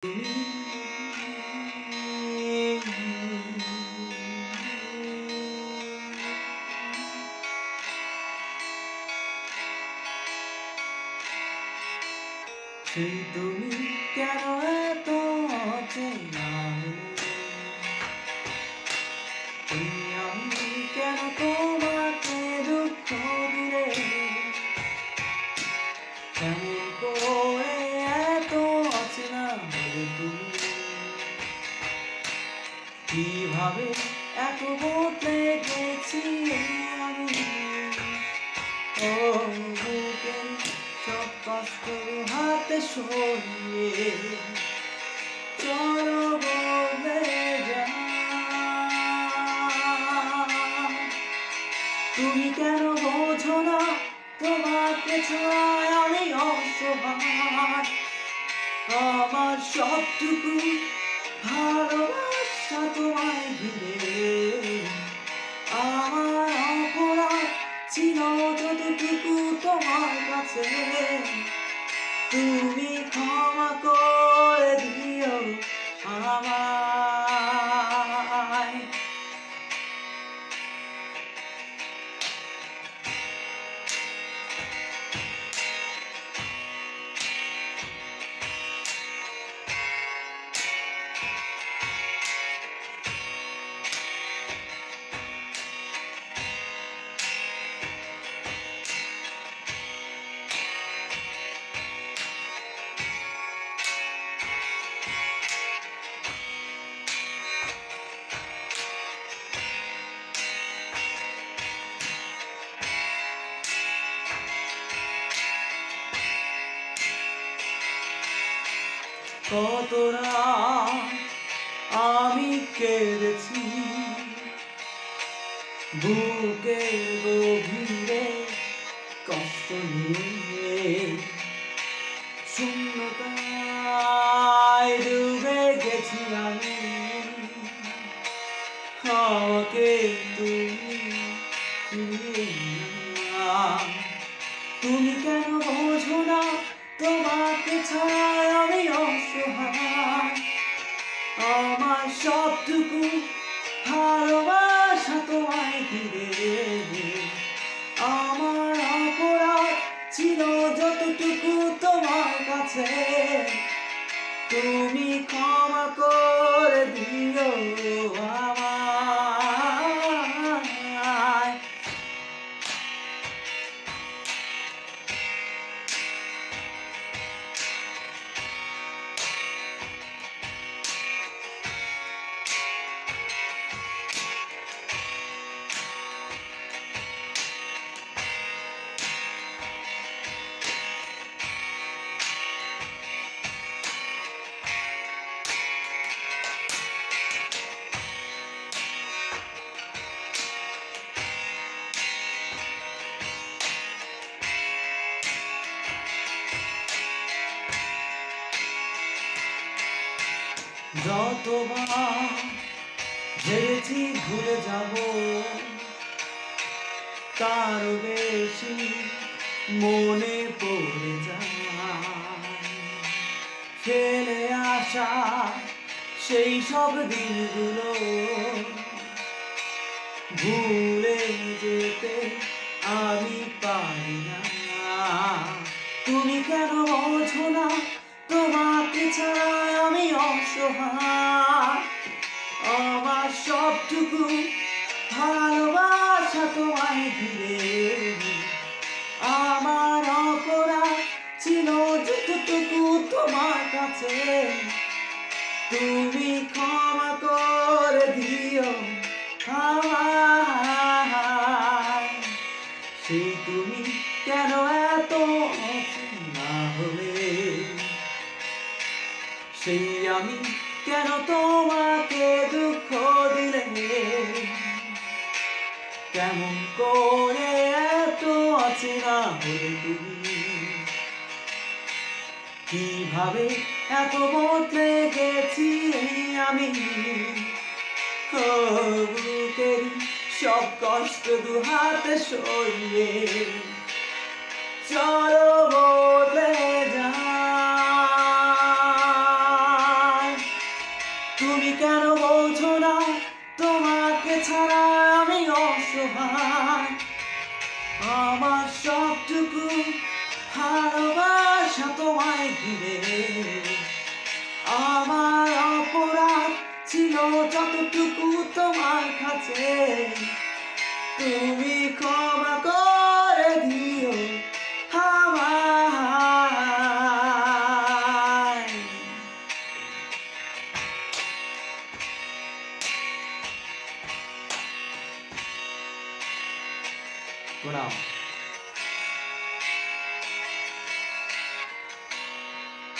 সেই তুমি কেন এত অচেনা আমি কেন তোমাকে দুঃখ দিলে কেমন করে এত অচেনা হলে তুমি কিভাবে এত বদলে গেছি আমি ও বুকে সব কষ্ট হাতে সরিয়ে চলো বলে যা তুমি কেন বোঝো না তোমাকে ছাড়াই আমি অসহায় আমার সবটুকু ভালোবাসা তোমায় ঘিরে আমার অপরাধ ছিল যতটুকু তোমার কাছে তুমি ক্ষমা করে দিও আমায় কতটা আমি কেঁদেছি বুকের গভীরে কষ্ট নিয়ে শূন্যতায় ডুবে গেছি আমি আমাকে তুমি কেন বোঝো না তোমাকে ছাড়া আমি অসহায় আমার সবটুকু ভালোবাসা তোমায় ঘিরে আমার অপরাধ ছিল যতটুকু তোমার কাছে তুমি ক্ষমা করে দিও আমায় যতবার ভেবেছি ভুলে যাব তার বেশি মনে পড়ে যায় ফেলে আসা সেই সব দিনগুলো ভুলে যেতে আমি পারি না তুমি কেন বোঝো না তোমাকে ছাড়া আমি অসহায় আমার সবটুকু ভালোবাসা তোমায় ঘিরে আমার অপরাধ ছিল যতটুকু তোমার কাছে তুমি ক্ষমা করে দিও আমায় সেই তুমি কেন এত অচেনা হলে সেই আমি কেন তোমাকে দুঃখ দিলে কেমন করে এত অচেনা হলে তুমি কিভাবে এত বদলে গেছি আমি বুকের সব কষ্ট দুহাতে সরিয়ে চলো বদলে যা তুমি কেন বোঝো না তোমাকে ছাড়া আমি অসহায়। আমার সবটুকু ভালোবাসা তোমায় ঘিরে, আমার অপরাধ ছিল যতটুকু তোমার কাছে, তুমি ক্ষমা করে দিও আমায়। প্রণাম।